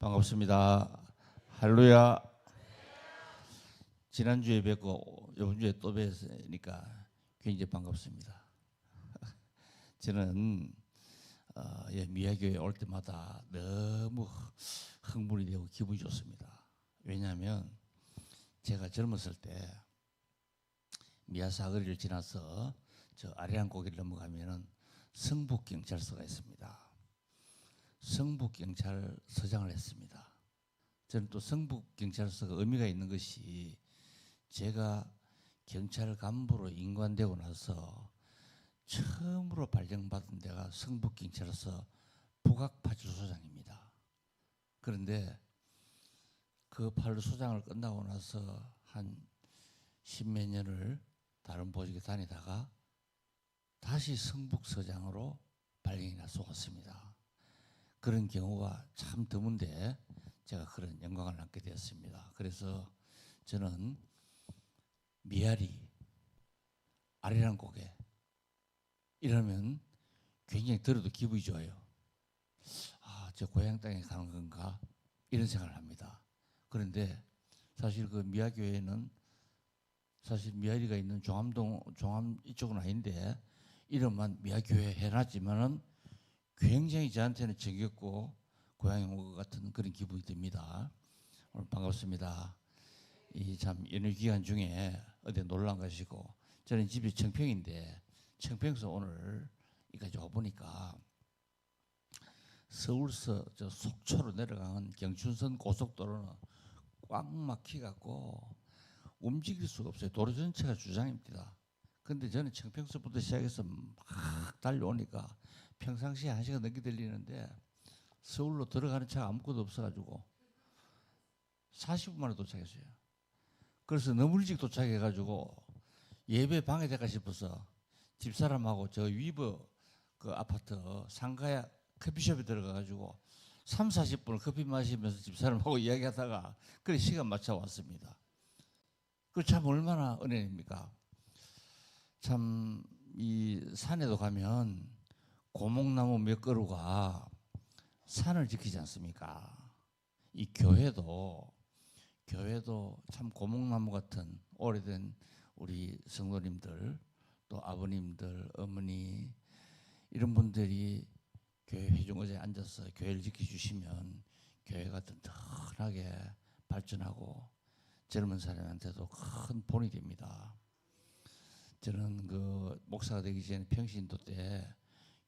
반갑습니다. 할렐루야. 지난주에 뵙고 이번주에 또 뵈니까 굉장히 반갑습니다. 저는 미아교회 올 때마다 너무 흥분이 되고 기분이 좋습니다. 왜냐하면 제가 젊었을 때 미아 사거리를 지나서 저 아리랑 고개를 넘어가면은 성북경찰서가 있습니다. 성북경찰서장을 했습니다. 저는 또 성북경찰서가 의미가 있는 것이 제가 경찰 간부로 임관되고 나서 처음으로 발령받은 데가 성북경찰서 북악파출소장입니다. 그런데 그 파출소장을 끝나고 나서 한 십몇 년을 다른 보직에 다니다가 다시 성북서장으로 발령이 나서 왔습니다. 그런 경우가 참 드문데 제가 그런 영광을 남게 되었습니다. 그래서 저는 미아리, 아리랑 고개 이러면 굉장히 들어도 기분이 좋아요. 저 고향 땅에 가는 건가 이런 생각을 합니다. 그런데 사실 그 미아교회는 사실 미아리가 있는 종암 이쪽은 아닌데 이름만 미아교회 해놨지만은 굉장히 저한테는 정겹고 고향에 온 것 같은 그런 기분이 듭니다. 오늘 반갑습니다. 이 참 연휴 기간 중에 어디 놀러 안 가시고 저는 집이 청평인데 청평에서 오늘 여기까지 와보니까 서울서 저 속초로 내려가는 경춘선 고속도로는 꽉 막혀갖고 움직일 수가 없어요. 도로 전체가 주장입니다. 근데 저는 청평서부터 시작해서 막 달려오니까 평상시에 1시간 넘게 들리는데 서울로 들어가는 차가 아무것도 없어가지고 40분 만에 도착했어요. 그래서 너무 일찍 도착해가지고 예배 방해될까 싶어서 집사람하고 저 위버 그 아파트 상가야 커피숍에 들어가가지고 3, 40분을 커피 마시면서 집사람하고 이야기하다가 그래 시간 맞춰 왔습니다. 그 참 얼마나 은혜입니까? 참 이 산에도 가면 고목나무 몇 그루가 산을 지키지 않습니까? 이 교회도 참 고목나무 같은 오래된 우리 성도님들 또 아버님들 어머니 이런 분들이 교회 회중의자에 앉아서 교회를 지켜주시면 교회가 튼튼하게 발전하고 젊은 사람한테도 큰 본이 됩니다. 저는 그 목사가 되기 전에 평신도 때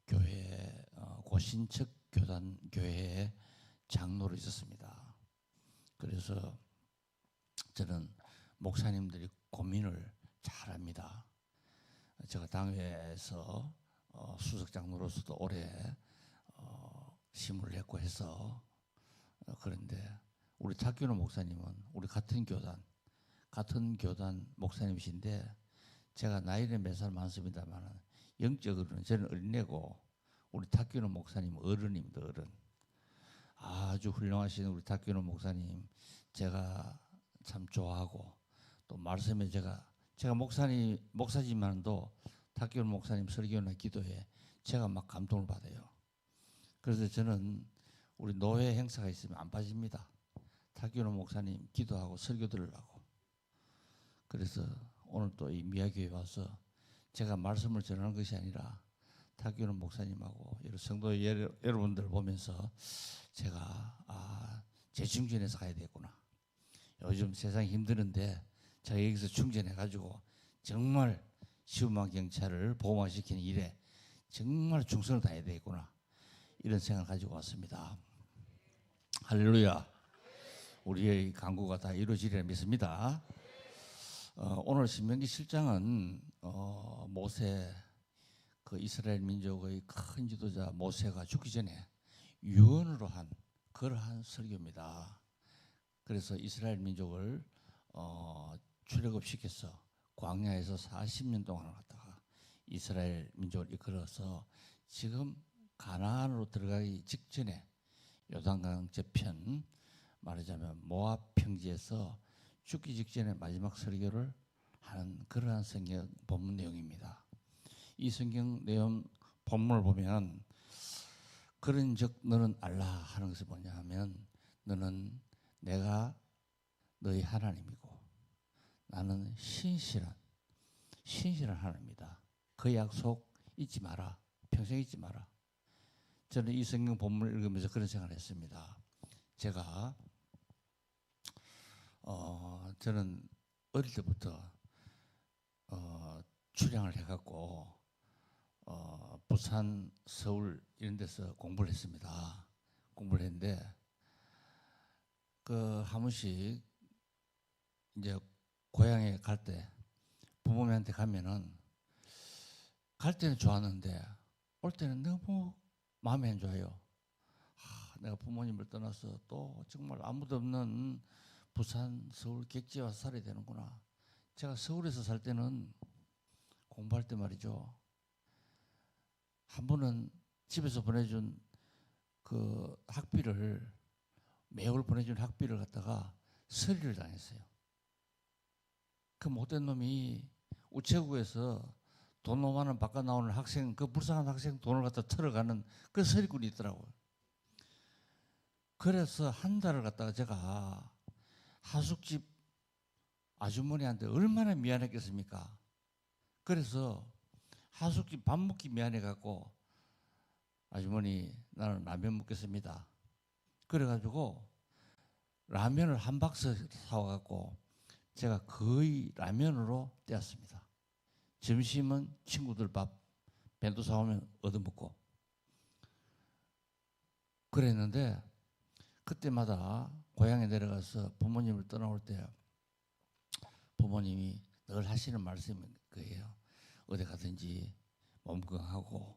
교회 고신척 교단 교회에 장로로 있었습니다. 그래서 저는 목사님들이 고민을 잘합니다. 제가 당회에서 수석 장로로서도 오래 심을 했고 해서 그런데 우리 탁균호 목사님은 우리 같은 교단 목사님이신데 제가 나이는 몇 살 많습니다만 영적으로는 저는 어린애고 우리 탁균호 목사님 어른입니다. 어른. 아주 훌륭하신 우리 탁균호 목사님 제가 참 좋아하고 또 말씀에 제가 목사지만도 탁균호 목사님 설교나 기도에 제가 막 감동을 받아요. 그래서 저는 우리 노회 행사가 있으면 안 빠집니다. 탁균호 목사님 기도하고 설교 들으려고. 그래서 오늘 또 이 미아교회에 와서 제가 말씀을 전하는 것이 아니라 탁균호 목사님하고 여러 성도 여러분들 보면서 제가 재충전해서 가야 되겠구나. 요즘 세상이 힘드는데 제가 여기서 충전해가지고 정말 시우만 경찰을 보호시키는 일에 정말 충성을 다해야 되겠구나. 이런 생각을 가지고 왔습니다. 할렐루야. 우리의 간구가 다 이루어지리라 믿습니다. 오늘 신명기 7장은 모세 그 이스라엘 민족의 큰 지도자 모세가 죽기 전에 유언으로 한 그러한 설교입니다. 그래서 이스라엘 민족을 출애굽시켜서 광야에서 40년 동안을 갔다가 이스라엘 민족을 이끌어서 지금 가나안으로 들어가기 직전에 요단강 저편 말하자면 모압 평지에서 죽기 직전에 마지막 설교를 하는 그러한 성경 본문 내용입니다. 이 성경 내용 본문을 보면 그런즉 너는 알라 하는 것이 뭐냐 하면 너는 내가 너희 하나님이고 나는 신실한 하나님이다. 그 약속 잊지 마라. 평생 잊지 마라. 저는 이 성경 본문을 읽으면서 그런 생각을 했습니다. 제가 저는 어릴 때부터 출양을 해갖고 부산, 서울 이런 데서 공부를 했습니다. 공부를 했는데 한 번씩 이제 고향에 갈 때 부모님한테 가면은 갈 때는 좋았는데 올 때는 너무 마음이 안 좋아요. 내가 부모님을 떠나서 또 정말 아무도 없는 부산, 서울 객지에 와서 살아야 되는구나. 제가 서울에서 살 때는 공부할 때 말이죠. 한 번은 집에서 보내준 그 학비를 매월 보내준 학비를 갖다가 서리를 당했어요. 그 못된 놈이 우체국에서 돈 5만 원 바꿔 나오는 학생, 그 불쌍한 학생 돈을 갖다 털어가는 그 서리꾼이 있더라고요. 그래서 한 달을 갖다가 제가 하숙집 아주머니한테 얼마나 미안했겠습니까? 그래서 하숙집 밥 먹기 미안해갖고 아주머니 나는 라면 먹겠습니다. 그래가지고 라면을 한 박스 사와갖고 제가 거의 라면으로 떼었습니다. 점심은 친구들 밥 벤또 사오면 얻어먹고 그랬는데 그때마다 고향에 내려가서 부모님을 떠나올 때 부모님이 늘 하시는 말씀인 거예요. 어디 가든지 몸 건강하고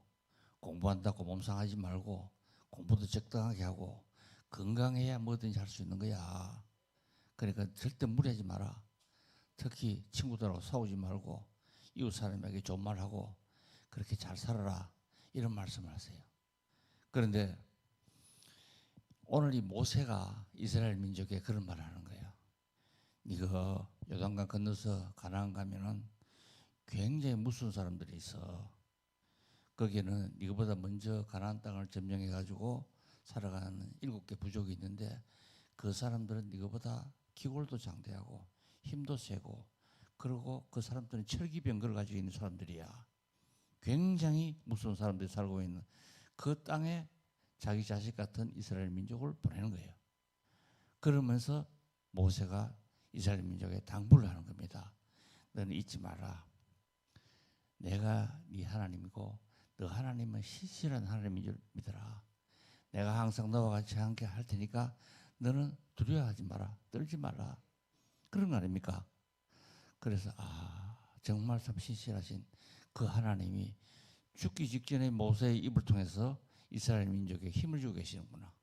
공부한다고 몸 상하지 말고 공부도 적당하게 하고 건강해야 뭐든지 할 수 있는 거야. 그러니까 절대 무리하지 마라. 특히 친구들하고 싸우지 말고 이웃 사람에게 좋은 말하고 그렇게 잘 살아라. 이런 말씀을 하세요. 그런데 오늘 이 모세가 이스라엘 민족에 그런 말을 하는 거예요. 이거 요단강 건너서 가나안 가면은 굉장히 무서운 사람들이 있어. 거기에는 이거보다 먼저 가나안 땅을 점령해 가지고 살아가는 7개 부족이 있는데 그 사람들은 이거보다 기골도 장대하고 힘도 세고 그리고 그 사람들은 철기병거를 가지고 있는 사람들이야. 굉장히 무서운 사람들이 살고 있는 그 땅에 자기 자식 같은 이스라엘 민족을 보내는 거예요. 그러면서 모세가 이스라엘 민족에 당부를 하는 겁니다. 너는 잊지 마라. 내가 네 하나님이고 너 하나님은 신실한 하나님인 줄 믿어라. 내가 항상 너와 같이 함께 할 테니까 너는 두려워하지 마라. 떨지 마라. 그런 거 아닙니까? 그래서 정말 참 신실하신 그 하나님이 죽기 직전에 모세의 입을 통해서 이스라엘 민족에 힘을 주고 계시는구나.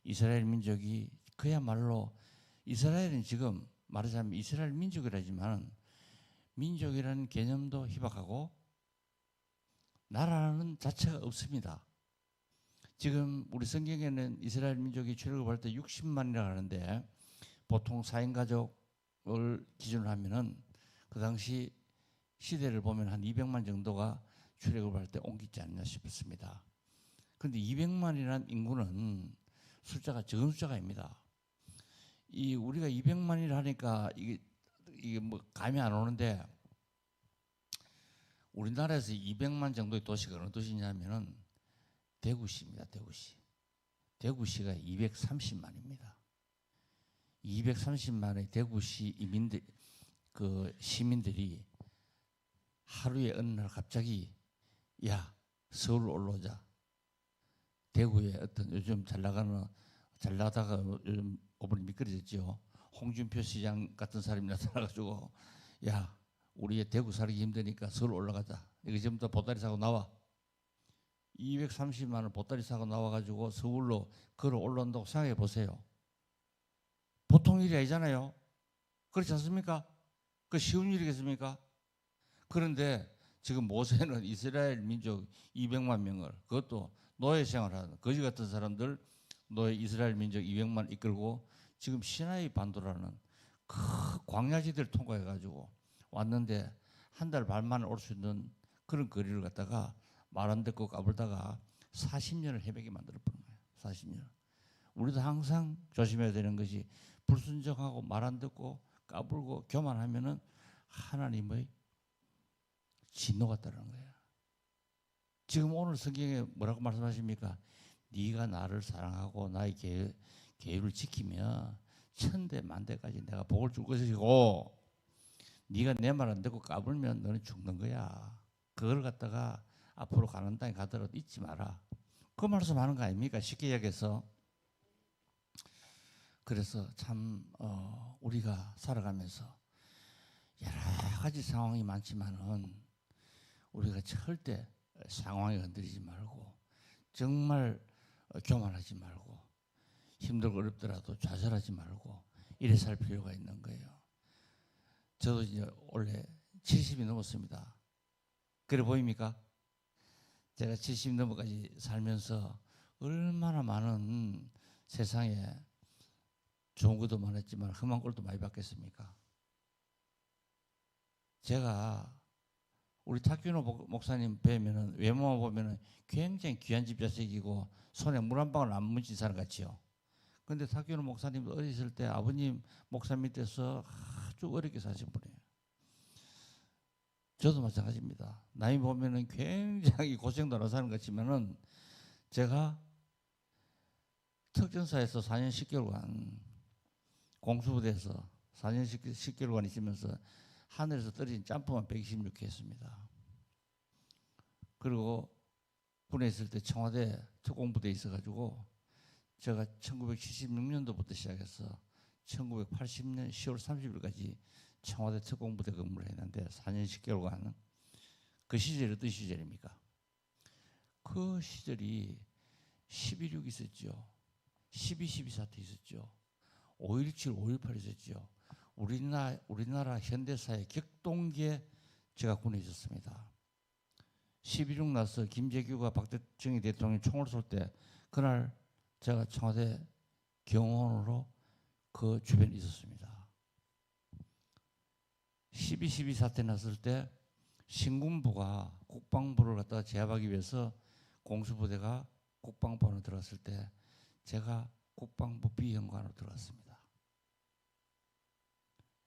이스라엘 민족이 그야말로 이스라엘은 지금 말하자면 이스라엘 민족이라지만 민족이라는 개념도 희박하고 나라는 자체가 없습니다. 지금 우리 성경에는 이스라엘 민족이 출애굽을 할 때 60만이라고 하는데 보통 4인 가족을 기준으로 하면은 그 당시 시대를 보면 한 200만 정도가 출애굽을 할 때 옮기지 않나 싶습니다. 그런데 200만이라는 인구는 숫자가 적은 숫자가 아닙니다. 우리가 200만이라 하니까 이게 뭐 감이 안 오는데 우리나라에서 200만 정도의 도시가 어느 도시냐면은 대구시입니다. 대구시. 대구시가 230만입니다. 230만의 대구시 시민들이 하루에 어느 날 갑자기 야 서울 올라오자. 대구에 어떤 요즘 잘 나가다가 요즘 오븐이 미끄러졌죠. 홍준표 시장 같은 사람이 나타나가지고 야 우리 대구 살기 힘드니까 서울 올라가자. 이거 지금부터 보따리 사고 나와. 230만 원 보따리 사고 나와가지고 서울로 걸어 올라온다고 생각해 보세요. 보통 일이 아니잖아요. 그렇지 않습니까? 그 쉬운 일이겠습니까? 그런데 지금 모세는 이스라엘 민족 200만 명을 그것도 노예 생활하는 거지 같은 사람들 노예 이스라엘 민족 200만 이끌고 지금 시나이 반도라는 그 광야지대를 통과해가지고 왔는데 한 달 반만 올 수 있는 그런 거리를 갖다가 말 안 듣고 까불다가 40년을 헤매게 만들어 버린 거예요. 40년. 우리도 항상 조심해야 되는 것이 불순종하고 말 안 듣고 까불고 교만하면은 하나님의 진노가 따르는 거예요. 지금 오늘 성경에 뭐라고 말씀하십니까? 네가 나를 사랑하고 나의 계율을 지키면 천대 만대까지 내가 복을 줄 것이고 네가 내 말 안 듣고 까불면 너는 죽는 거야. 그걸 갖다가 앞으로 가는 땅에 가더라도 잊지 마라. 그 말씀하는 거 아닙니까? 쉽게 이야기해서. 그래서 참 우리가 살아가면서 여러 가지 상황이 많지만은 우리가 절대 상황에 흔들리지 말고 정말 교만하지 말고 힘들고 어렵더라도 좌절하지 말고 이래 살 필요가 있는 거예요. 저도 이제 원래 70이 넘었습니다. 그래 보입니까? 제가 70 넘어까지 살면서 얼마나 많은 세상에 좋은 것도 많았지만 험한 꼴도 많이 봤겠습니까? 제가 우리 탁균호 목사님 뵈면은 외모만 보면은 굉장히 귀한 집 자식이고 손에 물 한 방울 안 묻힌 사람 같지요. 근데 탁균호 목사님도 어렸을 때 아버님 목사 밑에서 아주 어렵게 사신 분이에요. 저도 마찬가지입니다. 나이 보면은 굉장히 고생도 안 사는 것 같지만은 제가 특전사에서 4년 10개월간 공수부대에서 4년 10개월간 있으면서 하늘에서 떨어진 점프만 126회 했습니다. 그리고 군에 있을 때 청와대 특공부대에 있어가지고 제가 1976년도부터 시작해서 1980년 10월 30일까지 청와대 특공부대 근무를 했는데 4년 10개월간 그 시절이 어떤 시절입니까? 그 시절이 12.6 있었죠. 12.12 사태 있었죠. 5.17, 5.18 있었죠. 우리나라 현대사의 격동기에 제가 군에 있었습니다. 12.6 나서 김재규가 박정희 대통령이 총을 쏠 때 그날 제가 청와대 경호원으로 그 주변에 있었습니다. 12.12 사태 났을 때 신군부가 국방부를 갖다가 제압하기 위해서 공수부대가 국방부 안으로 들어갔을 때 제가 국방부 비연관으로 들어갔습니다.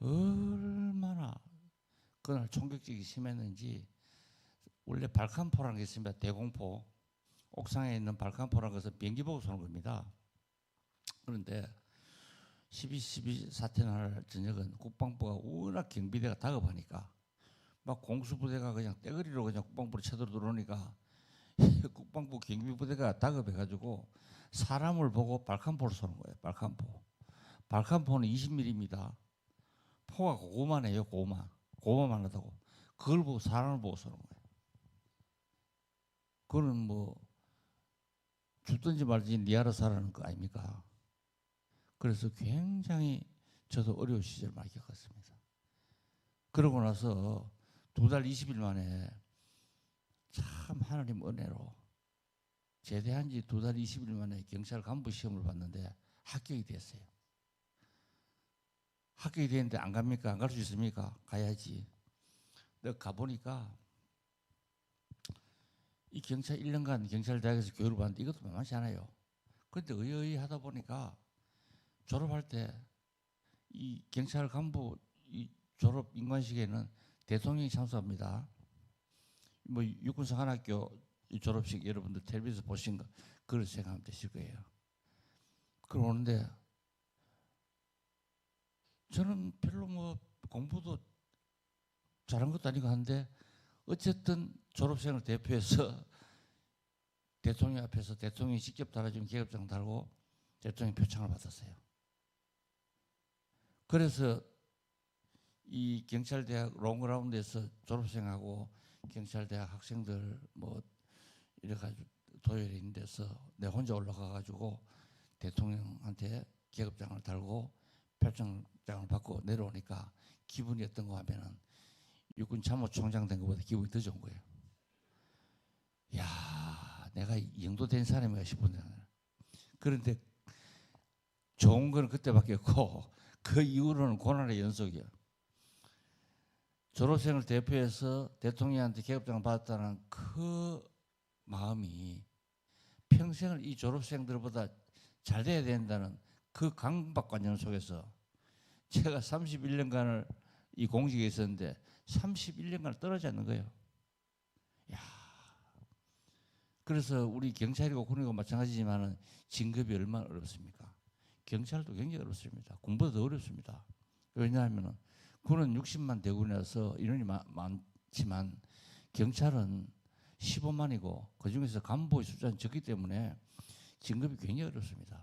얼마나 그날 총격적이 심했는지 원래 발칸포라는 게 있습니다. 대공포. 옥상에 있는 발칸포라는 것은 비행기 보고 쏘는 겁니다. 그런데 12.12 사태 날 저녁은 국방부가 워낙 경비대가 다급하니까 막 공수부대가 그냥 떼거리로 그냥 국방부로 쳐들어 들어오니까 국방부 경비부대가 다급해가지고 사람을 보고 발칸포를 쏘는 거예요. 발칸포. 발칸포는 20mm입니다. 포가 고만해요. 고만만 하다고. 그걸 보고 사람을 보고 쏘는 거예요. 그거는 뭐 죽든지 말든지 니 알아서 하라는 거 아닙니까? 그래서 굉장히 저도 어려운 시절 많이 겪었습니다. 그러고 나서 2달 20일 만에 참 하나님 은혜로 제대한 지 2달 20일 만에 경찰 간부 시험을 봤는데 합격이 됐어요. 합격이 됐는데 안 갑니까? 안 갈 수 있습니까? 가야지. 내가 가보니까 이 경찰 1년간 경찰대학에서 교육을 받는데 이것도 만만치 않아요. 그런데 의의 하다 보니까 졸업할 때 이 경찰 간부 이 졸업 인관식에는 대통령이 참석합니다. 뭐 육군사관학교 졸업식 여러분들 텔레비에서 보신 거 그걸 생각하면 되실 거예요. 그걸 오는데 저는 별로 뭐 공부도 잘한 것도 아니고 한데 어쨌든 졸업생을 대표해서 대통령 앞에서 대통령이 직접 달아준 계급장 달고 대통령 표창을 받았어요. 그래서 이 경찰대학 롱그라운드에서 졸업생하고 경찰대학 학생들 뭐 이래가지고 도열이 있는 데서 내가 혼자 올라가가지고 대통령한테 계급장을 달고 표창장을 받고 내려오니까 기분이 어떤가 하면은 육군 참모총장 된 것보다 기분이 더 좋은 거예요. 야, 내가 이 정도 된 사람인가 싶은데. 그런데 좋은 건 그때밖에 없고 그 이후로는 고난의 연속이야. 졸업생을 대표해서 대통령한테 계급장을 받았다는 그 마음이 평생을 이 졸업생들보다 잘 돼야 된다는 그 강박관념 속에서 제가 31년간을 이 공직에 있었는데 31년간 떨어져 있는 거예요. 야, 그래서 우리 경찰이고 군이고 마찬가지지만은 진급이 얼마나 어렵습니까? 경찰도 굉장히 어렵습니다. 군보다 더 어렵습니다. 왜냐하면 군은 60만 대군이라서 인원이 많지만 경찰은 15만이고 그중에서 간부의 숫자는 적기 때문에 진급이 굉장히 어렵습니다.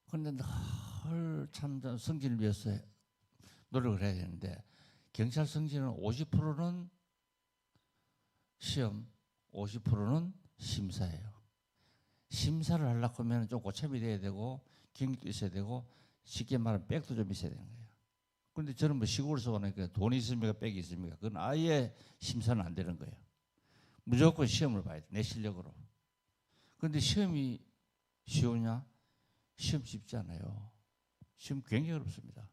그런데 늘 참 승진을 위해서 노력을 해야 되는데 경찰 승진은 50%는 시험, 50%는 심사예요. 심사를 하려고 하면 좀 고참이 돼야 되고 경력도 있어야 되고 쉽게 말하면 백도 좀 있어야 되는 거예요. 그런데 저는 뭐 시골에서 오니까 돈이 있습니까? 백이 있습니까? 그건 아예 심사는 안 되는 거예요. 무조건 시험을 봐야 돼. 내 실력으로. 그런데 시험이 쉬우냐? 시험 쉽지 않아요. 시험 굉장히 어렵습니다.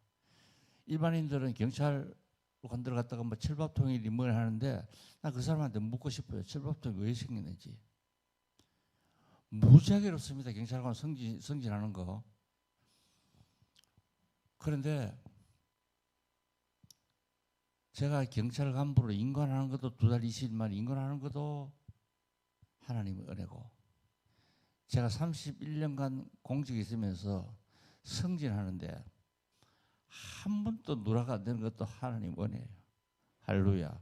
일반인들은 경찰 관 들어갔다가 뭐 칠밥통이 뭘 하는데 나 그 사람한테 묻고 싶어요. 칠밥통이 왜 생기는지. 무지하게 어렵습니다. 경찰관 승진하는 거. 그런데 제가 경찰 간부로 인관하는 것도 2달 20일만 인관하는 것도 하나님의 은혜고 제가 31년간 공직에 있으면서 승진하는데 한 번도 누락이 안 되는 것도 하나님 은혜예요. 할렐루야.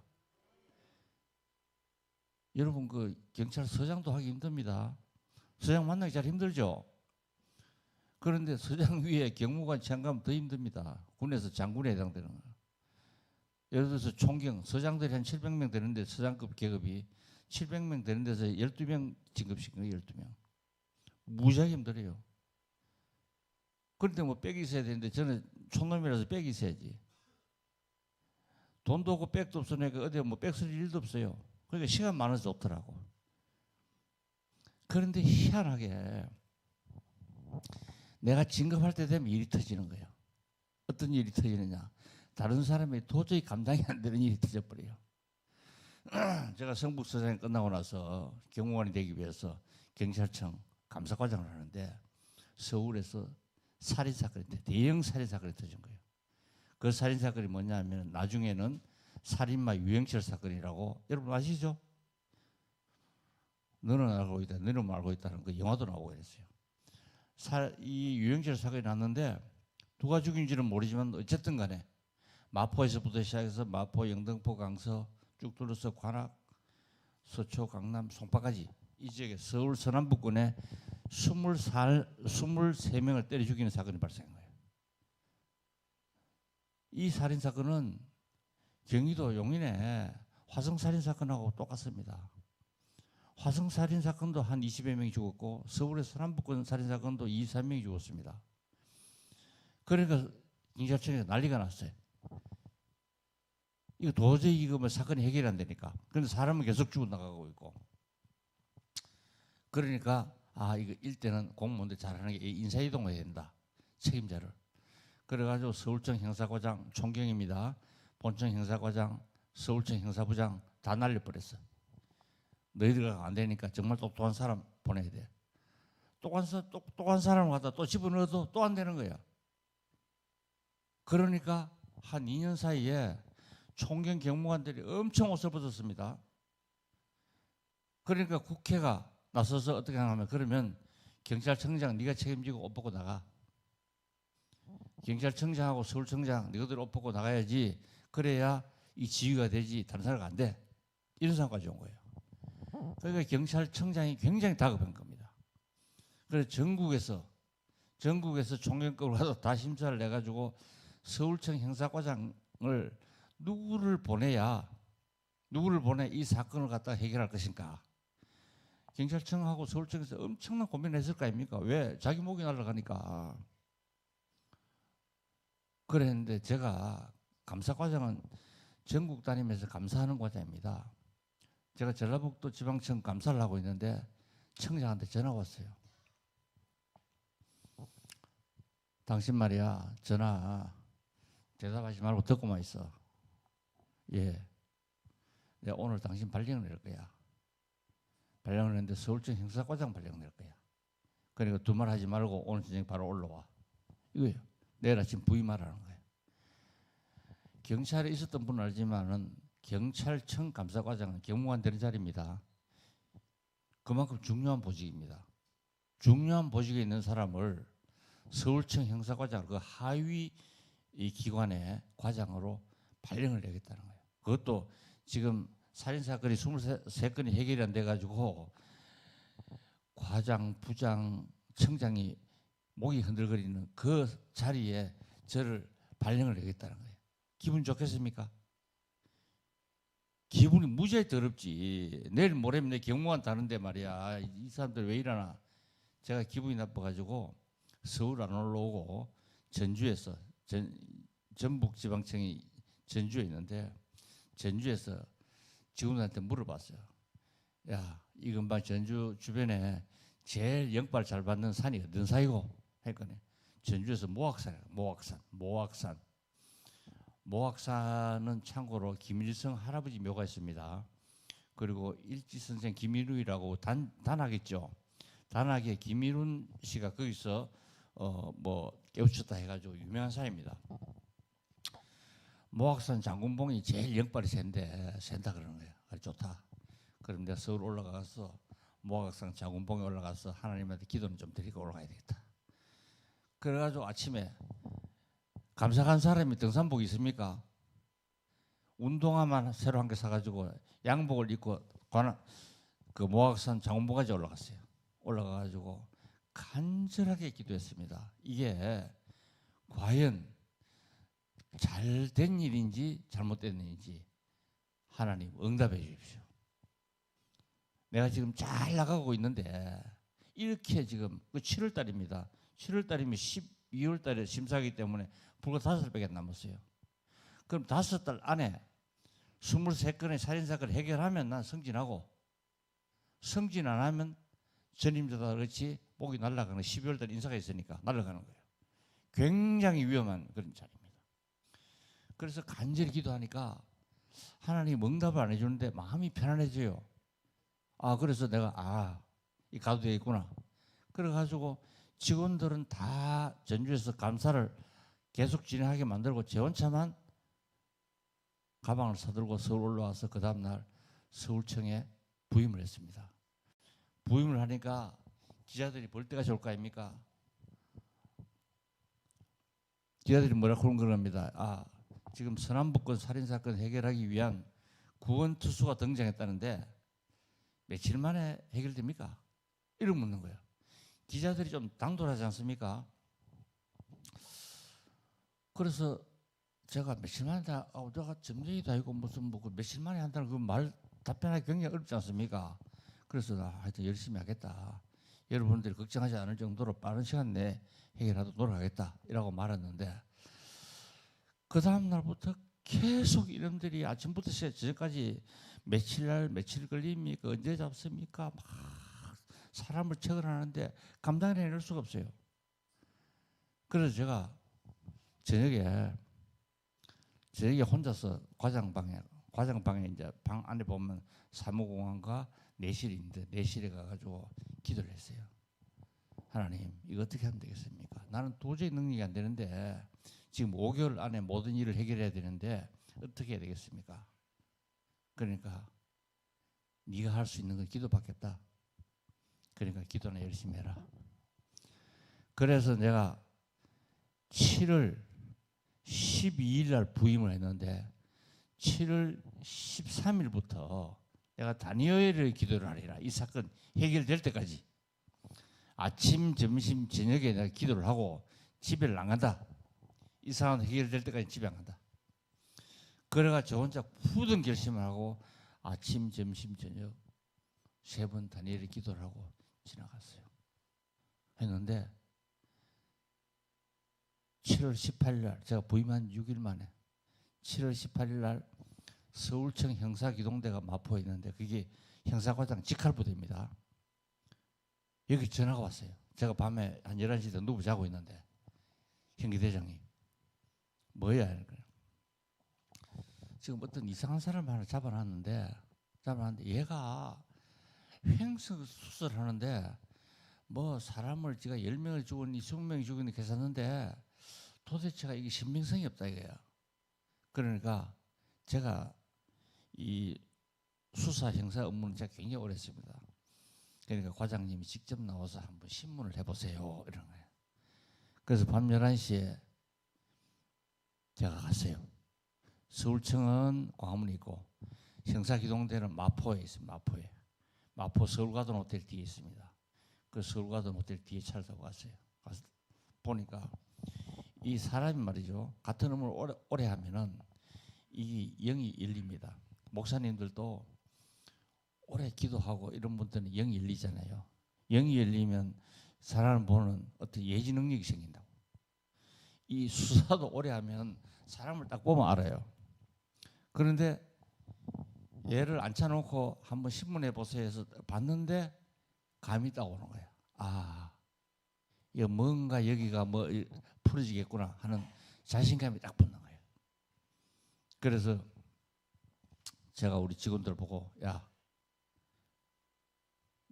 여러분 그 경찰서장도 하기 힘듭니다. 서장 만나기 잘 힘들죠. 그런데 서장 위에 경무관 장관 더 힘듭니다. 군에서 장군에 해당되는 거예요. 예를 들어서 총경 서장들이 한 700명 되는데 서장급 계급이 700명 되는 데서 12명 진급시킨 거예요. 12명. 무지하게 힘들어요. 그런데 뭐 백이 있어야 되는데 저는 촌놈이라서 백이 있어야지. 돈도 없고 백도 없으니까 어디 뭐 백 쓸 일도 없어요. 그러니까 시간 많아서 좋더라고. 그런데 희한하게 내가 진급할 때 되면 일이 터지는 거예요. 어떤 일이 터지느냐. 다른 사람이 도저히 감당이 안 되는 일이 터져버려요. 제가 성북서장이 끝나고 나서 경무관이 되기 위해서 경찰청 감사과장을 하는데 서울에서 살인사건이 대형 살인사건이 터진 거예요. 그 살인사건이 뭐냐면 나중에는 살인마 유영철 사건이라고 여러분 아시죠? 너는 알고 있다, 너는 알고 있다는 그 영화도 나오고 그랬어요. 이 유영철 사건이 났는데 누가 죽인지는 모르지만 어쨌든 간에 마포에서부터 시작해서 마포, 영등포, 강서 쭉 둘러서 관악, 서초, 강남, 송파까지 이 지역에 서울 서남부권에 23명을 때려 죽이는 사건이 발생한 거예요. 이 살인사건은 경기도 용인의 화성살인사건하고 똑같습니다. 화성살인사건도 한 20여 명이 죽었고 서울의 서남부권 살인사건도 23명이 죽었습니다. 그러니까 경찰청에서 난리가 났어요. 이거 도저히 이거 뭐 사건이 해결이 안 되니까. 그런데 사람은 계속 죽어나가고 있고. 그러니까 이거 일대는 공무원들 잘하는 게 인사이동을 해야 된다. 책임자를. 그래가지고 서울청 형사과장 총경입니다. 본청 형사과장, 서울청 형사부장 다 날려버렸어. 너희들과 안 되니까 정말 똑똑한 사람 보내야 돼. 똑똑한 사람을 갖다 또 집어넣어도 또 안 되는 거야. 그러니까 한 2년 사이에 총경 경무관들이 엄청 옷을 벗었습니다. 그러니까 국회가 나서서 어떻게 하냐면 그러면 경찰청장 네가 책임지고 옷 벗고 나가. 경찰청장하고 서울청장 너희들 옷 벗고 나가야지. 그래야 이 지휘가 되지 다른 사람은 안 돼. 이런 상황까지 온 거예요. 그러니까 경찰청장이 굉장히 다급한 겁니다. 그래서 전국에서 총경급으로 가서 다 심사를 해가지고 서울청 형사과장을 누구를 보내야 이 사건을 갖다 해결할 것인가. 경찰청하고 서울청에서 엄청난 고민을 했을 거 아닙니까? 왜? 자기 목이 날아가니까. 그랬는데 제가 감사과장은 전국 다니면서 감사하는 과장입니다. 제가 전라북도 지방청 감사를 하고 있는데 청장한테 전화가 왔어요. 당신 말이야 전화 대답하지 말고 듣고만 있어. 예, 내가 오늘 당신 발령을 낼 거야. 발령을 했는데 서울청 형사과장 발령 낼 거야. 그러니까 두말 하지 말고 오늘 저녁 바로 올라와. 이거예요. 내일 아침 부임하라는 거예요. 경찰에 있었던 분은 알지만은 경찰청 감사과장은 경무관 되는 자리입니다. 그만큼 중요한 보직입니다. 중요한 보직에 있는 사람을 서울청 형사과장 그 하위 이 기관의 과장으로 발령을 내겠다는 거예요. 그것도 지금 살인사건이 23건이 해결이 안 돼가지고 과장, 부장, 청장이 목이 흔들거리는 그 자리에 저를 발령을 내겠다는 거예요. 기분 좋겠습니까? 기분이 무지하게 더럽지. 내일 모레면 내 경무관 다는데 말이야. 이 사람들 왜 이러나. 제가 기분이 나빠가지고 서울 안 올라오고 전주에서 전북지방청이 전주에 있는데 전주에서 직원들한테 물어봤어요. 야, 이 근방 전주 주변에 제일 영발 잘 받는 산이 어떤 산이고? 했거든요. 전주에서 모악산은 참고로 김일성 할아버지 묘가 있습니다. 그리고 일지선생 김일우이라고 단학 있죠. 단학에 김일운 씨가 거기서 깨우쳤다 해가지고 유명한 산입니다. 모악산 장군봉이 제일 영발이 센다 그러는 거예요. 좋다. 그럼 내가 서울 올라가서 모악산 장군봉에 올라가서 하나님한테 기도는 좀 드리고 올라가야 되겠다. 그래가지고 아침에 감사 간 사람이 등산복이 있습니까? 운동화만 새로 한 개 사가지고 양복을 입고 그 모악산 장군봉까지 올라갔어요. 올라가가지고 간절하게 기도했습니다. 이게 과연 잘된 일인지 잘못된 일인지 하나님 응답해 주십시오. 내가 지금 잘 나가고 있는데 이렇게 지금 7월 달입니다. 7월 달이면 12월 달에 심사하기 때문에 불과 5달밖에 안 남았어요. 그럼 5달 안에 23건의 살인사건을 해결하면 난 승진하고 승진 안 하면 전임자다 그렇지 목이 날아가는 12월 달 인사가 있으니까 날아가는 거예요. 굉장히 위험한 그런 자리입니다. 그래서 간절히 기도하니까 하나님 응답을 안 해주는데 마음이 편안해져요. 그래서 내가 이 가도 되겠구나. 그래가지고 직원들은 다 전주에서 감사를 계속 진행하게 만들고 제 혼자만 가방을 사들고 서울 올라와서 그 다음날 서울청에 부임을 했습니다. 부임을 하니까 기자들이 볼 때가 좋을 거 아닙니까? 기자들이 뭐라 그런 겁니다. 지금 서남북권 살인사건 해결하기 위한 구원투수가 등장했다는데 며칠 만에 해결됩니까? 이렇게 묻는 거예요. 기자들이 좀 당돌하지 않습니까? 그래서 제가 며칠 만에 내가 점쟁이도 아니고 무슨 며칠 만에 한다는 그 말 답변하기 굉장히 어렵지 않습니까? 그래서 나 하여튼 열심히 하겠다. 여러분들이 걱정하지 않을 정도로 빠른 시간 내에 해결하도록 노력하겠다. 이라고 말했는데 그 다음 날부터 계속 이놈들이 아침부터 저녁까지 며칠 걸립니까? 언제 잡습니까? 막 사람을 체결하는데 감당해낼 수가 없어요. 그래서 제가 저녁에 혼자서 과장방에 이제 방 안에 보면 사무공간과 내실이 있는데 내실에 가가지고 기도를 했어요. 하나님, 이거 어떻게 하면 되겠습니까? 나는 도저히 능력이 안 되는데 지금 5개월 안에 모든 일을 해결해야 되는데 어떻게 해야 되겠습니까? 그러니까 네가 할 수 있는 건 기도받겠다. 그러니까 기도나 열심히 해라. 그래서 내가 7월 12일 날 부임을 했는데 7월 13일부터 내가 다니엘을 기도를 하리라. 이 사건 해결될 때까지 아침, 점심, 저녁에 내가 기도를 하고 집에를 안 간다. 이 상황 해결될 때까지 집에 안 간다. 그래가 저 혼자 굳은 결심을 하고 아침, 점심, 저녁 3번 다니엘을 기도를 하고 지나갔어요. 했는데 7월 18일 날 제가 부임한 6일 만에 7월 18일 날 서울청 형사기동대가 마포에 있는데 그게 형사과장 직할부대입니다. 여기 전화가 왔어요. 제가 밤에 한 11시에 누워 자고 있는데 형기대장님 뭐야? 지금 어떤 이상한 사람 하나 잡아놨는데 얘가 횡성 수술하는데 뭐 사람을 제가 10명을 죽었니 20명이 죽었니 계산했는데 도대체가 이게 신빙성이 없다 이거야. 그러니까 제가 이 수사 형사 업무는 제가 굉장히 오래 했습니다. 그러니까 과장님이 직접 나와서 한번 신문을 해보세요 이런 거예요. 그래서 밤 11시에 제가 갔어요. 서울청은 광화문에 있고 형사기동대는 마포에 있습니다. 마포 서울가든 호텔 뒤에 있습니다. 그 서울가든 호텔 뒤에 차를 타고 갔어요. 가서 보니까 이 사람이 말이죠. 같은 업무를 오래 하면은 이 영이 열립니다. 목사님들도 오래 기도하고 이런 분들은 영이 열리잖아요. 영이 열리면 사람을 보는 어떤 예지 능력이 생긴다고. 이 수사도 오래 하면 사람을 딱 보면 알아요. 그런데 얘를 앉혀놓고 한번 신문해 보세요 해서 봤는데 감이 딱 오는 거예요. 아, 이거 뭔가 여기가 뭐 풀어지겠구나 하는 자신감이 딱 붙는 거예요. 그래서 제가 우리 직원들 보고 야,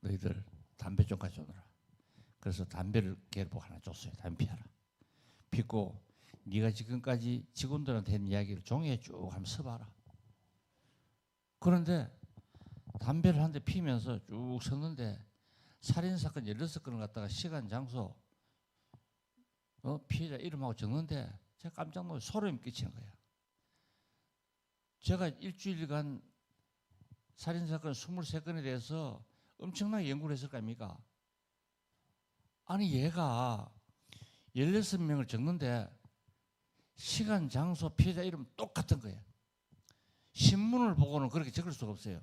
너희들 담배 좀 가져오너라. 그래서 담배를 걔를 보고 하나 줬어요. 담배 피워라. 피고 네가 지금까지 직원들한테 한 이야기를 종이에 쭉 한번 써봐라. 그런데 담배를 한 대 피면서 쭉 섰는데 살인사건 16건을 갖다가 시간, 장소, 피해자 이름하고 적는데 제가 깜짝 놀라서 소름이 끼치는 거야. 제가 일주일간 살인사건 23건에 대해서 엄청나게 연구를 했을 거 아닙니까? 아니 얘가 16명을 적는데 시간, 장소, 피해자 이름 똑같은 거예요. 신문을 보고는 그렇게 적을 수가 없어요.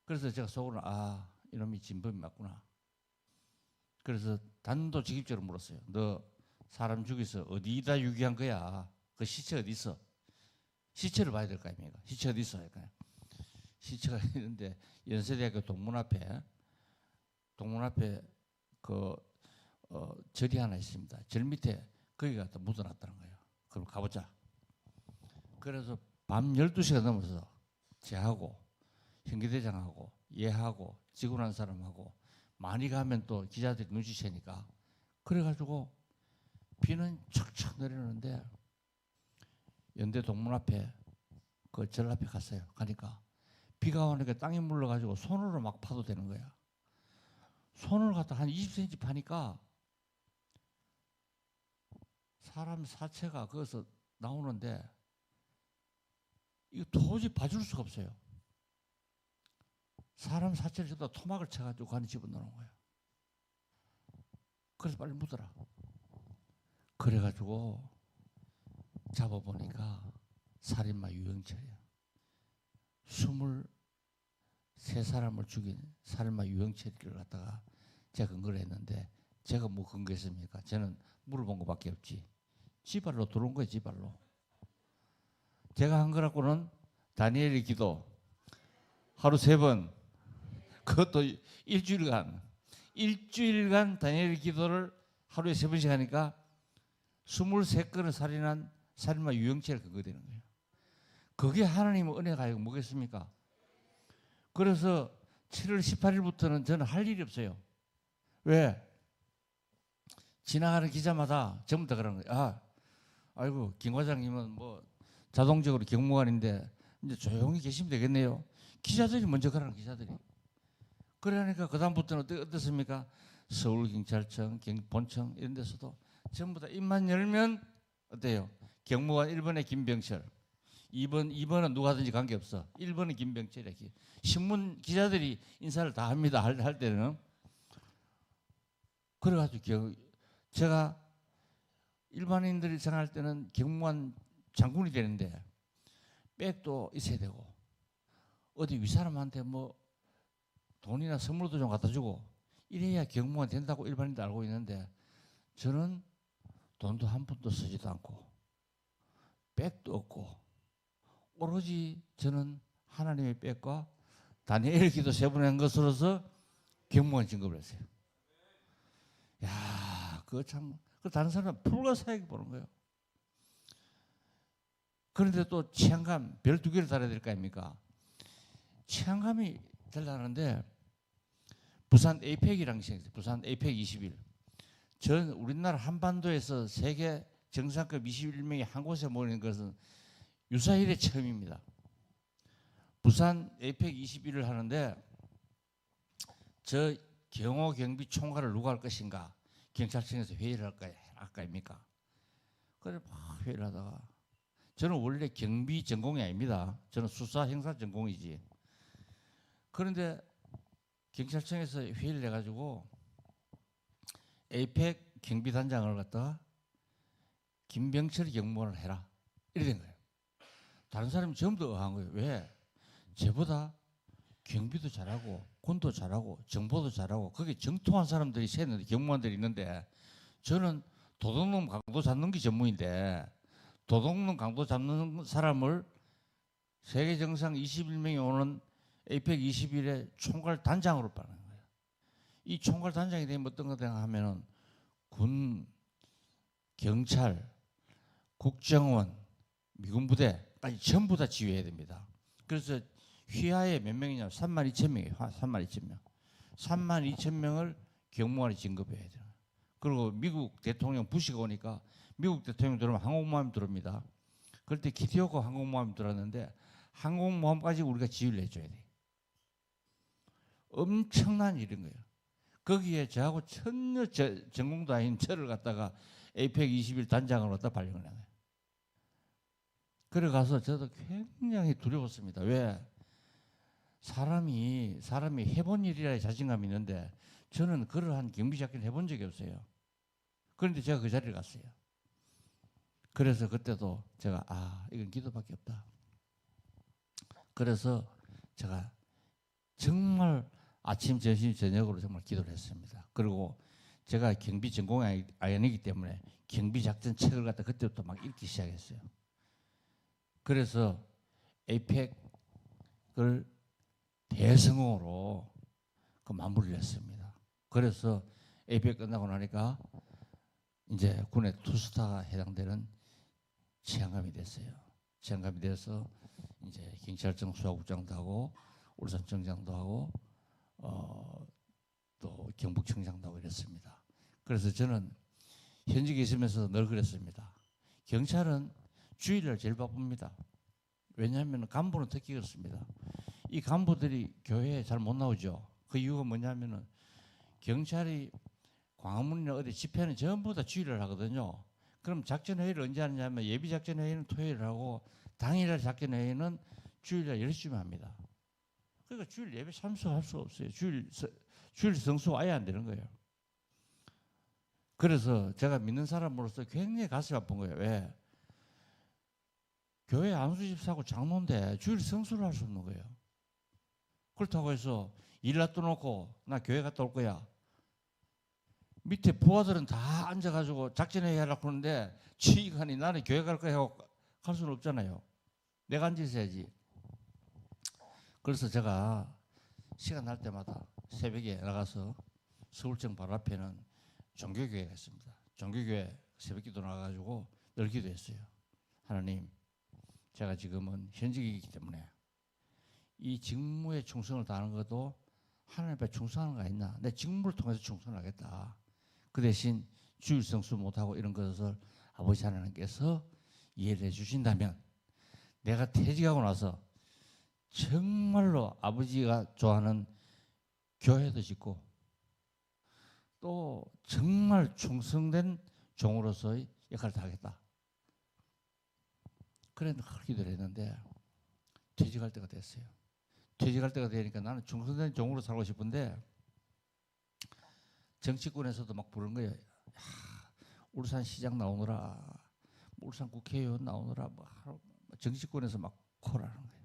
그래서 제가 속으로 아, 이놈이 진범이 맞구나. 그래서 단도직입적으로 물었어요. 너 사람 죽여서 어디다 유기한 거야? 그 시체 어디 있어? 시체를 봐야 될 거 아닙니까? 시체 어디 있어? 시체가 있는데 연세대학교 동문 앞에 그 절이 하나 있습니다. 절 밑에 거기 갖다 묻어놨다는 거예요. 그럼 가보자. 그래서 밤 12시가 넘어서 제하고 형기대장하고 얘하고 지고 난 사람하고 많이 가면 또 기자들이 눈치채니까 그래가지고 비는 척척 내리는데 연대 동문 앞에 그 절 앞에 갔어요. 가니까 비가 오니까 땅이 물러가지고 손으로 막 파도 되는 거야. 손을 갖다 한 20cm 파니까 사람 사체가 거기서 나오는데 이거 도저히 봐줄 수가 없어요. 사람 사체를 저다 토막을 쳐가지고 간에 집어넣는 거예요. 그래서 빨리 묻어라. 그래가지고 잡아보니까 살인마 유영철이야. 23사람을 죽인 살인마 유영철이를 갖다가 제가 근거를 했는데 제가 뭐 근거했습니까? 저는 물어본 것밖에 없지. 지발로 들어온 거예요. 지발로. 제가 한 거라고는 다니엘의 기도 하루 3번 그것도 일주일간 다니엘의 기도를 하루에 3번씩 하니까 23건을 살인한 살인마 유영철이 근거되는 거예요. 그게 하나님의 은혜가 뭐겠습니까? 그래서 7월 18일부터는 저는 할 일이 없어요. 왜? 지나가는 기자마다 전부 다 그러는 거예요. 아이고 김 과장님은 뭐 자동적으로 경무관인데 이제 조용히 계시면 되겠네요. 기자들이 먼저 가라는 기자들이. 그러니까 그 다음부터는 어떻습니까? 서울경찰청, 본청 이런 데서도 전부 다 입만 열면 어때요? 경무관 1번에 김병철, 2번은 누가든지 관계없어. 1번은 김병철이야. 신문 기자들이 인사를 다 합니다. 할 때는. 그래가지고 제가 일반인들이 생각할 때는 경무관 장군이 되는데 백도 있어야 되고 어디 윗사람한테 뭐 돈이나 선물도 좀 갖다 주고 이래야 경무관 된다고 일반인들 알고 있는데 저는 돈도 한 푼도 쓰지도 않고 백도 없고 오로지 저는 하나님의 백과 다니엘 기도 3번 한 것으로서 경무관 진급을 했어요. 야, 그거 참, 다른 사람은 불가사하게 보는 거예요. 그런데 또 치안감 별 2개를 달아야 될 거 아닙니까? 치안감이 되려는데 부산 에이펙이라는 것이 있어요. 부산 에이펙 21. 전 우리나라 한반도에서 세계 정상급 21명이 한 곳에 모이는 것은 유사일에 처음입니다. 부산 에이펙 21을 하는데 저 경호 경비 총괄을 누가 할 것인가 경찰청에서 회의를 할까 입니까? 그래 막 회의를 하다가 저는 원래 경비 전공이 아닙니다. 저는 수사 형사 전공이지. 그런데 경찰청에서 회의를 해가지고 에이펙 경비단장을 갖다가 김병철 경무원을 해라 이래 된 거예요. 다른 사람이 전부 다 의아한 거예요. 왜? 저보다 경비도 잘하고 군도 잘하고 정보도 잘하고 거기에 정통한 사람들이 세는데 경무원들이 있는데 저는 도둑놈 강도 잡는 게 전문인데 도둑놈 강도 잡는 사람을 세계 정상 21명이 오는 에이펙 21의 총괄 단장으로 빠는 거예요. 이 총괄 단장이 되면 어떤 거냐 하면은 군, 경찰, 국정원, 미군 부대까지 전부 다 지휘해야 됩니다. 그래서 휘하에 몇 명이냐? 32,000명이에요. 32,000명. 32,000명을 경무원에 진급해야 돼요. 그리고 미국 대통령 부시가 오니까 미국 대통령 들어오면 항공모함이 들어옵니다. 그럴 때 기티오코 항공모함이 들어왔는데 항공모함까지 우리가 지휘를 해줘야 돼요. 엄청난 일인 거예요. 거기에 저하고 전혀 전공도 아닌 저를 갖다가 에이펙 21 단장을 갖다 발령을 해요. 그래 가서 저도 굉장히 두려웠습니다. 왜? 사람이 해본 일이라 자신감이 있는데 저는 그러한 경비작전을 해본 적이 없어요. 그런데 제가 그 자리를 갔어요. 그래서 그때도 제가 이건 기도밖에 없다. 그래서 제가 정말 아침, 점심, 저녁으로 정말 기도를 했습니다. 그리고 제가 경비 전공이 아니기 때문에 경비작전 책을 갖다 그때부터 막 읽기 시작했어요. 그래서 에이펙을 대성공으로 그 마무리를 했습니다. 그래서 에이펙 끝나고 나니까 이제 군의 투스타가 해당되는 치안감이 됐어요. 치안감이 돼서 이제 경찰청 수사국장도 하고 울산청장도 하고 또 경북청장도 하고 이랬습니다. 그래서 저는 현직에 있으면서 늘 그랬습니다. 경찰은 주일날 제일 바쁩니다. 왜냐하면 간부는 특히 그렇습니다. 이 간부들이 교회에 잘 못 나오죠. 그 이유가 뭐냐면은 경찰이 광화문이나 어디 집회는 전부 다 주일을 하거든요. 그럼 작전회의를 언제 하느냐면 예비작전회의는 토요일 하고 당일날 작전회의는 주일날 10시쯤에 합니다. 그러니까 주일 예배 참석할 수가 없어요. 주일 성수가 아예 안 되는 거예요. 그래서 제가 믿는 사람으로서 굉장히 가슴이 아픈 거예요. 왜? 교회 안수집사하고 장로인데 주일 성수를 할 수 없는 거예요. 그렇다고 해서 일 놔둬놓고 나 교회 갔다 올 거야. 밑에 부하들은 다 앉아가지고 작전회의 하려고 하는데 지휘관이 나는 교회 갈 거야 하고 갈 수는 없잖아요. 내가 앉아 있어야지. 그래서 제가 시간 날 때마다 새벽에 나가서 서울청 바로 앞에는 종교교회가 있습니다. 종교교회 새벽기도 나가가지고 늘 기도했어요. 하나님, 제가 지금은 현직이기 때문에 이 직무에 충성을 다하는 것도 하나님 앞에 충성하는 거 아니냐. 내 직무를 통해서 충성하겠다. 그 대신 주일 성수 못하고 이런 것을 아버지 하나님께서 이해를 해주신다면 내가 퇴직하고 나서 정말로 아버지가 좋아하는 교회도 짓고 또 정말 충성된 종으로서의 역할을 다 하겠다. 그래 기도를 했는데 퇴직할 때가 됐어요. 퇴직할 때가 되니까 나는 충성된 종으로 살고 싶은데 정치권에서도 막 부르는 거예요. 울산 시장 나오느라 울산 국회의원 나오느라 정치권에서 막 코라는 거예요.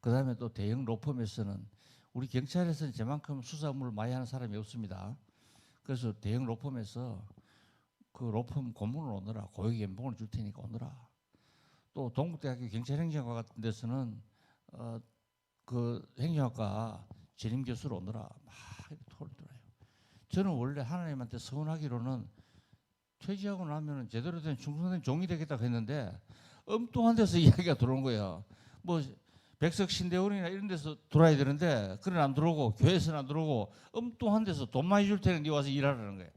그 다음에 또 대형 로펌에서는 우리 경찰에서는 저만큼 수사 업무를 많이 하는 사람이 없습니다. 그래서 대형 로펌에서 그 로펌 고문을 오느라 고액 연봉을 줄 테니까 오느라 또 동국대학교 경찰행정학과 같은 데서는 그 행정학과 전임 교수로 오느라 막 토를 들어요. 저는 원래 하나님한테 서운하기로는 퇴직하고 나면 제대로 된 충성된 종이 되겠다고 했는데 엉뚱한 데서 이야기가 들어온 거예요. 뭐 백석 신대원이나 이런 데서 들어와야 되는데 그런 안 들어오고 교회에서는 안 들어오고 엉뚱한 데서 돈 많이 줄 테니 네 와서 일하라는 거예요.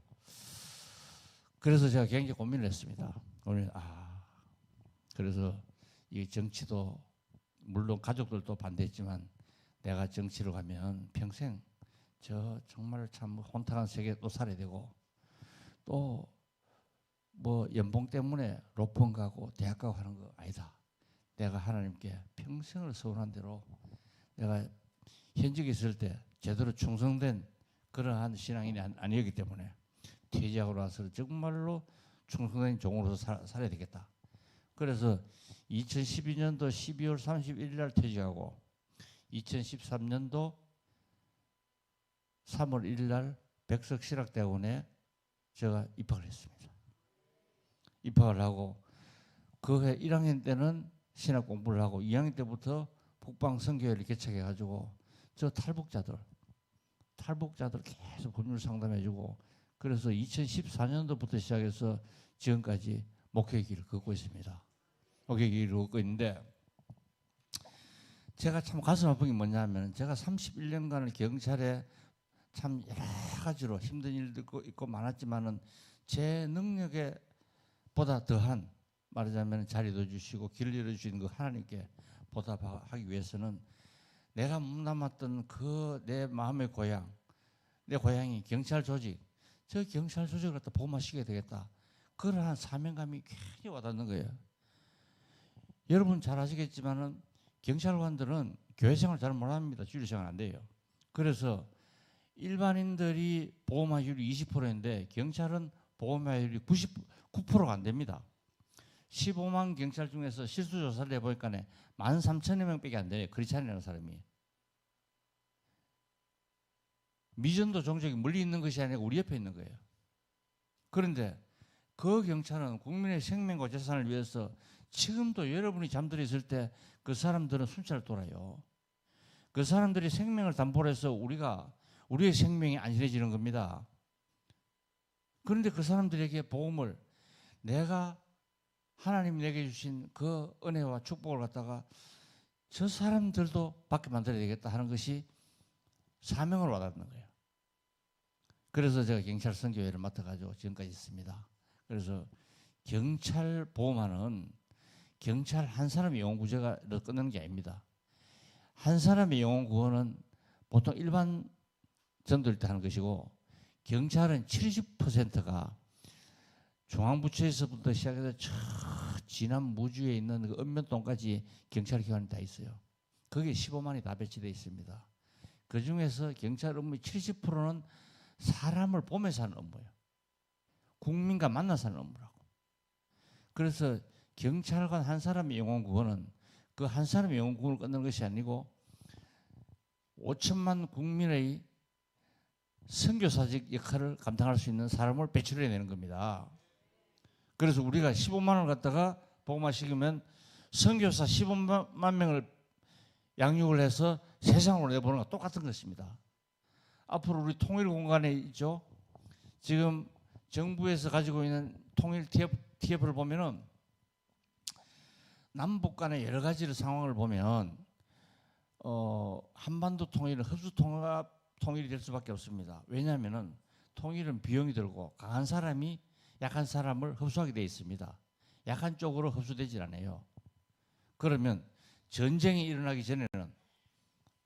그래서 제가 굉장히 고민을 했습니다. 그래서 이 정치도 물론 가족들도 반대했지만 내가 정치로 가면 평생 저 정말 참 혼탁한 세계 또 살아야 되고 또 뭐 연봉 때문에 로펌 가고 대학 가고 하는 거 아니다. 내가 하나님께 평생을 서운한 대로 내가 현직에 있을 때 제대로 충성된 그러한 신앙인이 아니었기 때문에 퇴직하고 나서 정말로 충성된 종으로서 살아야 되겠다. 그래서 2012년도 12월 31일 날 퇴직하고 2013년도 3월 1일 날 백석신학대학원에 제가 입학을 했습니다. 입학을 하고 그 해 1학년 때는 신학 공부를 하고 2학년 때부터 북방 선교회를 개척해가지고 저 탈북자들 계속 법률 상담해주고 그래서 2014년도부터 시작해서 지금까지 목회 길을 걷고 있습니다. 목회 길을 걷고 있는데 제가 참 가슴 아픈 게 뭐냐면 제가 31년간을 경찰에 참 여러 가지로 힘든 일도 있고 많았지만은 제 능력에 보다 더한 말하자면 자리도 주시고 길을 열어주시는 그 하나님께 보답하기 위해서는 내가 몸담았던 그 내 마음의 고향, 내 고향이 경찰 조직, 저 경찰 조직을 갖다 복음화시켜야 되겠다. 그러한 사명감이 굉장히 와닿는 거예요. 여러분 잘 아시겠지만은 경찰관들은 교회 생활 잘 못합니다. 주일 생활 안 돼요. 그래서 일반인들이 보험화율이 20%인데 경찰은 보험화율이 99%가 안 됩니다. 15만 경찰 중에서 실수조사를 해보니까 13,000여 명밖에 안 돼요. 크리스찬이라는 사람이. 미전도 종족이 멀리 있는 것이 아니라 우리 옆에 있는 거예요. 그런데 그 경찰은 국민의 생명과 재산을 위해서 지금도 여러분이 잠들어 있을 때 그 사람들은 순찰을 돌아요. 그 사람들이 생명을 담보로 해서 우리의 생명이 안전해지는 겁니다. 그런데 그 사람들에게 복음을 내가 하나님이 내게 주신 그 은혜와 축복을 갖다가 저 사람들도 받게 만들어야 되겠다 하는 것이 사명으로 와닿는 거예요. 그래서 제가 경찰 선교회를 맡아가지고 지금까지 있습니다. 그래서 경찰 보험하는 경찰 한 사람의 영혼 구제가 끝나는 게 아닙니다. 한 사람의 영혼 구원은 보통 일반 전도일 때 하는 것이고 경찰은 70%가 중앙부처에서부터 시작해서 저 지난 무주에 있는 그 읍면동까지 경찰 기관이 다 있어요. 거기에 15만이 다 배치되어 있습니다. 그 중에서 경찰 업무의 70%는 사람을 보면서 하는 업무예요. 국민과 만나서 하는 업무라고. 그래서 경찰관 한 사람의 영혼 구원은 그 한 사람의 영혼 구원을 끊는 것이 아니고 5천만 국민의 선교사직 역할을 감당할 수 있는 사람을 배출해내는 겁니다. 그래서 우리가 15만 원을 갖다가 복음화시키면 선교사 15만 명을 양육을 해서 세상으로 내보는 것과 똑같은 것입니다. 앞으로 우리 통일 공간에 있죠. 지금 정부에서 가지고 있는 통일 TF를 보면은 남북 간의 여러 가지 상황을 보면 한반도 통일은 흡수 통일이 될 수밖에 없습니다. 왜냐하면은 통일은 비용이 들고 강한 사람이 약한 사람을 흡수하게 되어 있습니다. 약한 쪽으로 흡수되질 않아요. 그러면 전쟁이 일어나기 전에는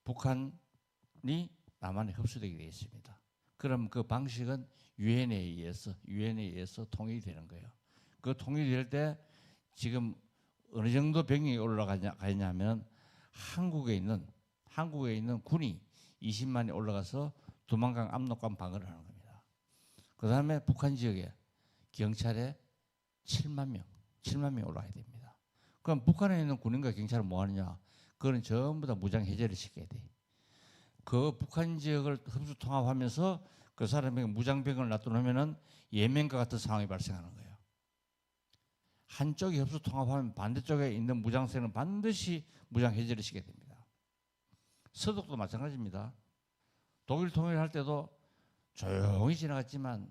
북한이 남한에 흡수되게 되어 있습니다. 그럼 그 방식은 유엔에 의해서 통일이 되는 거예요. 그 통일이 될 때 지금 어느 정도 병력이 올라가냐면 한국에 있는 군이 20만이 올라가서 두만강 압록강 방어를 하는 겁니다. 그 다음에 북한 지역에 경찰에 7만 명 올라가야 됩니다. 그럼 북한에 있는 군인과 경찰은 뭐 하느냐? 그거는 전부 다 무장 해제를 시켜야 돼. 그 북한 지역을 흡수 통합하면서 그 사람에게 무장병을 놔두면은 예멘과 같은 상황이 발생하는 거예요. 한쪽이 흡수 통합하면 반대쪽에 있는 무장세는 반드시 무장 해제를 시켜야 됩니다. 서독도 마찬가지입니다. 독일 통일할 때도 조용히 지나갔지만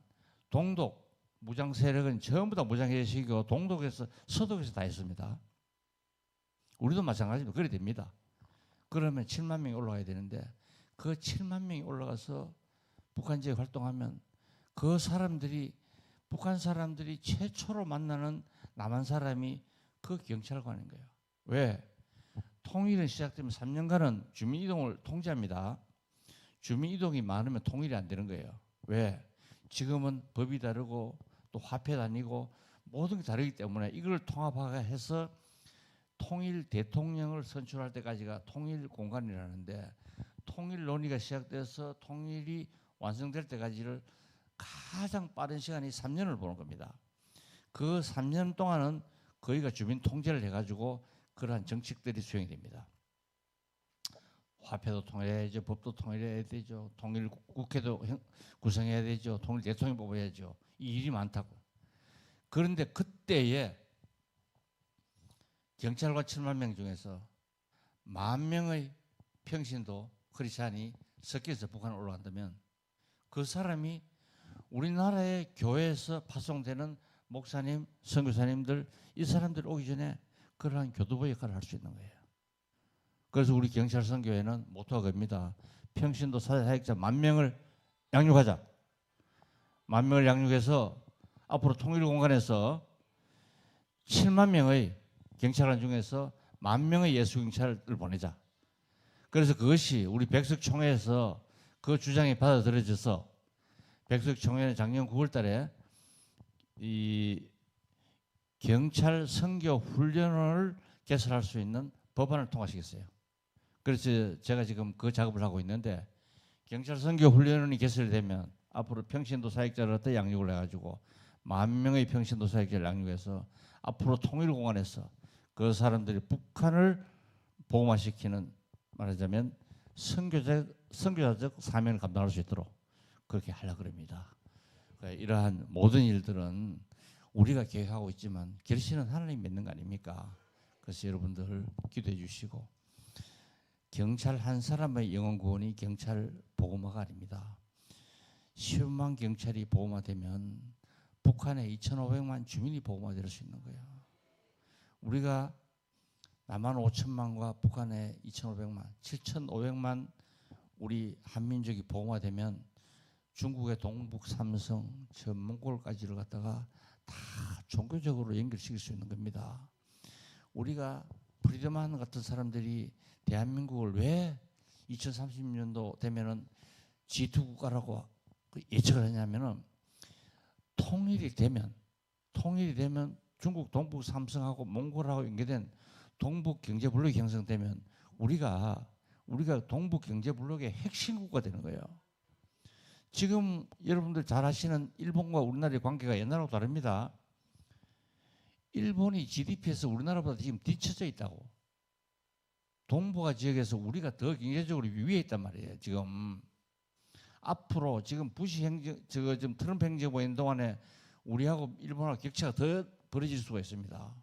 동독 무장 세력은 전부 다 무장 해제시키고 동독에서 서독에서 다 했습니다. 우리도 마찬가지입니다. 그래 됩니다. 그러면 7만 명이 올라가야 되는데 그 7만 명이 올라가서 북한 지역에 활동하면 그 사람들이 북한 사람들이 최초로 만나는 남한 사람이 그 경찰관인 거예요. 왜? 통일은 시작되면 3년간은 주민 이동을 통제합니다. 주민 이동이 많으면 통일이 안 되는 거예요. 왜? 지금은 법이 다르고 또 화폐 다니고 모든 게 다르기 때문에 이걸 통합해서 통일 대통령을 선출할 때까지가 통일 공간이라는데 통일 논의가 시작돼서 통일이 완성될 때까지를 가장 빠른 시간이 3년을 보는 겁니다. 그 3년 동안은 거기가 주민 통제를 해가지고 그러한 정책들이 수행이 됩니다. 화폐도 통일해야죠. 법도 통일해야 되죠. 통일 국회도 구성해야 되죠. 통일 대통령 뽑아야죠. 이 일이 많다고. 그런데 그때에 경찰관 7만 명 중에서 10,000명의 평신도 크리스찬이 섞여서 북한에 올라간다면 그 사람이 우리나라의 교회에서 파송되는 목사님, 선교사님들 이 사람들 오기 전에 그러한 교두보 역할을 할 수 있는 거예요. 그래서 우리 경찰 선교회는 모토가 겁니다. 평신도 사역자 10,000명을 양육하자. 10,000명을 양육해서 앞으로 통일 공간에서 7만 명의 경찰관 중에서 10,000명의 예수 경찰을 보내자. 그래서 그것이 우리 백석총회에서 그 주장이 받아들여져서 백석총회는 작년 9월달에 이 경찰 선교 훈련을 개설할 수 있는 법안을 통과시켰어요. 그래서 제가 지금 그 작업을 하고 있는데 경찰 선교 훈련이 개설되면 앞으로 평신도 사역자를 어떻게 양육을 해가지고 10,000명의 평신도 사역자를 양육해서 앞으로 통일 공간에서 그 사람들이 북한을 복음화시키는 말하자면 선교자적 사명을 감당할 수 있도록 그렇게 하려고 그럽니다. 그러니까 이러한 모든 일들은 우리가 계획하고 있지만 결실은 하나님 맺는 거 아닙니까? 그래서 여러분들 기도해 주시고 경찰 한 사람의 영혼 구원이 경찰 복음화가 아닙니다. 10만 경찰이 복음화되면 북한의 2,500만 주민이 복음화될 수 있는 거예요. 우리가 남한 5천만과 북한의 2,500만, 7,500만 우리 한민족이 복음화되면 중국의 동북 삼성, 저 몽골까지를 갖다가 다 종교적으로 연결시킬 수 있는 겁니다. 우리가 프리드만 같은 사람들이 대한민국을 왜 2030년도 되면은 G2 국가라고 예측을 하냐면은 통일이 되면 중국 동북 삼성하고 몽골하고 연계된 동북 경제 블록이 형성되면 우리가 동북 경제 블록의 핵심 국가가 되는 거예요. 지금 여러분들 잘 아시는 일본과 우리나라의 관계가 옛날하고 다릅니다. 일본이 GDP에서 우리나라보다 지금 뒤쳐져 있다고. 동북아 지역에서 우리가 더 경제적으로 위에 있단 말이에요. 지금 앞으로 지금 부시 행정, 지금 트럼프 행정부 있는 동안에 우리하고 일본하고 격차가 더 벌어질 수가 있습니다.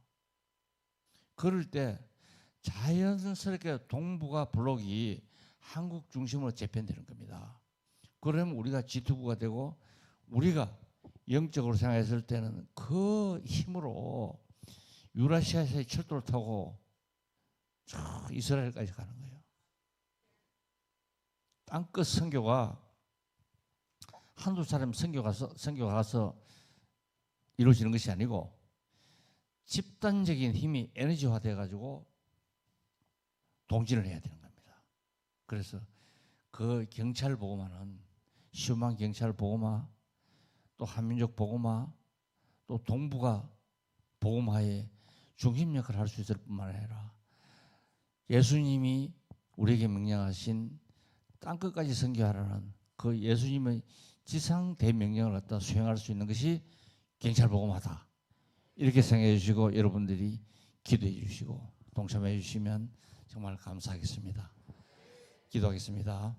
그럴 때 자연스럽게 동북아 블록이 한국 중심으로 재편되는 겁니다. 그러면 우리가 G2국가 되고 우리가 영적으로 생각했을 때는 그 힘으로 유라시아에서의 철도를 타고 저 이스라엘까지 가는 거예요. 땅끝 선교가 한두 사람 선교가 가서 이루어지는 것이 아니고 집단적인 힘이 에너지화 돼가지고 동진을 해야 되는 겁니다. 그래서 그 경찰 복음화는 시우만 경찰 복음화, 또 한민족 복음화, 또 동북아 복음화의 중심 역할을 할 수 있을 뿐만 아니라 예수님이 우리에게 명령하신 땅끝까지 선교하라는 그 예수님의 지상 대명령을 갖다 수행할 수 있는 것이 경찰 복음화다. 이렇게 생각해 주시고 여러분들이 기도해 주시고 동참해 주시면 정말 감사하겠습니다. 기도하겠습니다.